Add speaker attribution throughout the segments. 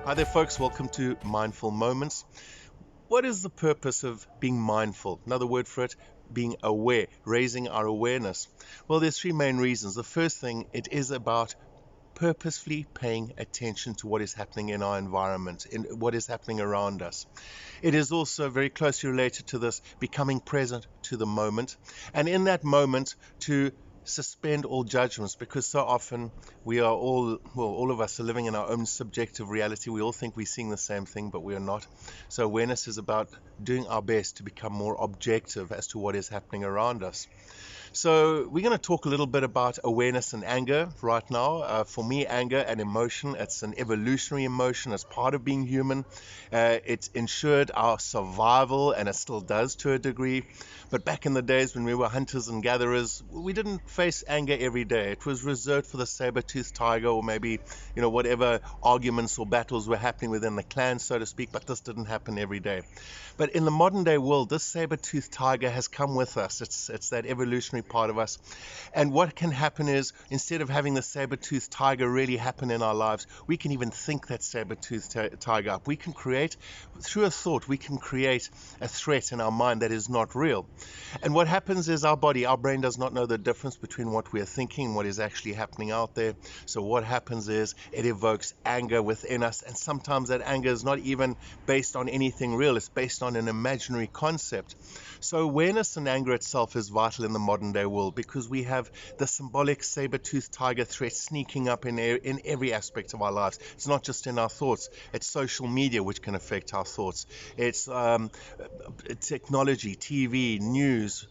Speaker 1: Hi there, folks. Welcome to Mindful Moments. What is the purpose of being mindful? Another word for it, being aware, raising our awareness. Well, there's three main reasons. The first thing, it is about purposefully paying attention to what is happening in our environment, in what is happening around us. It is also very closely related to this, becoming present to the moment, and in that moment to suspend all judgments, because so often we are all of us are living in our own subjective reality. We all think we're seeing the same thing, but we are not. So awareness is about doing our best to become more objective as to what is happening around us. So we're going to talk a little bit about awareness and anger right now. For me, anger and emotion, it's an evolutionary emotion as part of being human. It's ensured our survival, and it still does to a degree. But back in the days when we were hunters and gatherers, we didn't face anger every day. It was reserved for the saber-toothed tiger, or maybe, whatever arguments or battles were happening within the clan, so to speak. But this didn't happen every day. But in the modern day world, this saber-toothed tiger has come with us. It's that evolutionary part of us. And what can happen is, instead of having the saber-toothed tiger really happen in our lives, we can even think that saber-toothed tiger up. We can create, through a thought, we can create a threat in our mind that is not real. And what happens is our brain does not know the difference between what we are thinking and what is actually happening out there. So what happens is it evokes anger within us. And sometimes that anger is not even based on anything real. It's based on an imaginary concept. So awareness and anger itself is vital in the modern day world, because we have the symbolic saber-toothed tiger threat sneaking up in every aspect of our lives. It's not just in our thoughts. It's social media, which can affect our thoughts. It's technology, TV, news.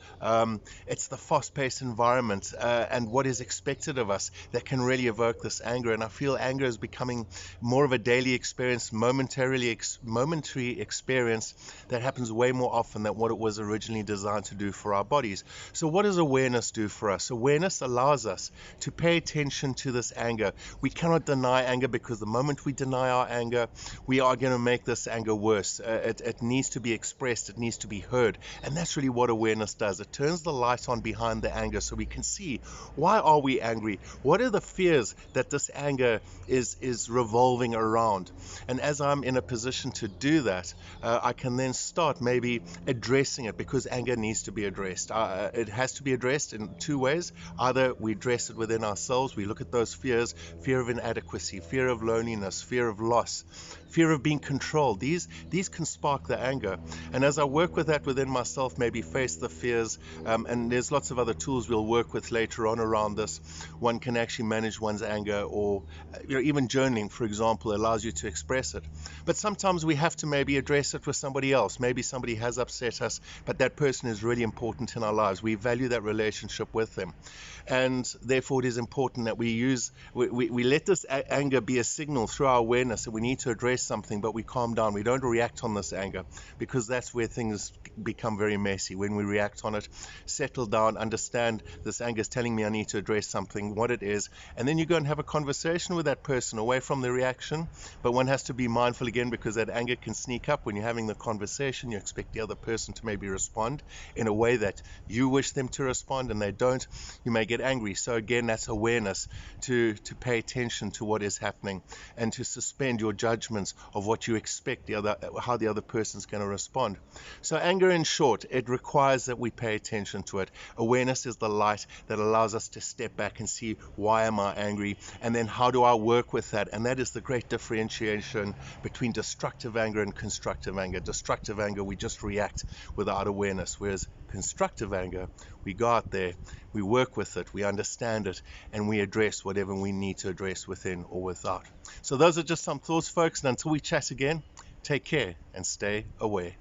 Speaker 1: It's the fast-paced environment and what is expected of us that can really evoke this anger. And I feel anger is becoming more of a daily experience, momentary experience that happens way more often than what it was originally designed to do for our bodies. So what does awareness do for us? Awareness allows us to pay attention to this anger. We cannot deny anger, because the moment we deny our anger, we are going to make this anger worse. It needs to be expressed. It needs to be heard. And that's really what awareness does. It turns the light on behind the anger, so we can see, why are we angry? What are the fears that this anger is revolving around? And as I'm in a position to do that, I can then start maybe addressing it, because anger needs to be addressed. It has to be addressed in two ways. Either we address it within ourselves, we look at those fears, fear of inadequacy, fear of loneliness, fear of loss, fear of being controlled. These can spark the anger. And as I work with that within myself, maybe face the fears, and there's lots of other tools we'll work with later on around this. One can actually manage one's anger, or even journaling, for example, allows you to express it. But sometimes we have to maybe address it with somebody else. Maybe somebody has upset us, but that person is really important in our lives. We value that relationship with them. And therefore it is important that we let this anger be a signal through our awareness that we need to address something, but we calm down. We don't react on this anger, because that's where things become very messy. When we react on it, settle down, understand this anger is telling me I need to address something, what it is, and then you go and have a conversation with that person away from the reaction. But one has to be mindful again, because that anger can sneak up when you're having the conversation. You expect the other person to maybe respond in a way that you wish them to respond, and they don't. You may get angry. So again, that's awareness, to pay attention to what is happening, and to suspend your judgments of what you expect how the other person's going to respond. So anger, in short, it requires that we pay attention to it. Awareness is the light that allows us to step back and see, why am I angry, and then how do I work with that? And that is the great differentiation between destructive anger and constructive anger. Destructive anger, we just react without awareness, whereas constructive anger, we go out there, we work with it, we understand it, and we address whatever we need to address within or without. So those are just some thoughts, folks, and until we chat again, take care and stay aware.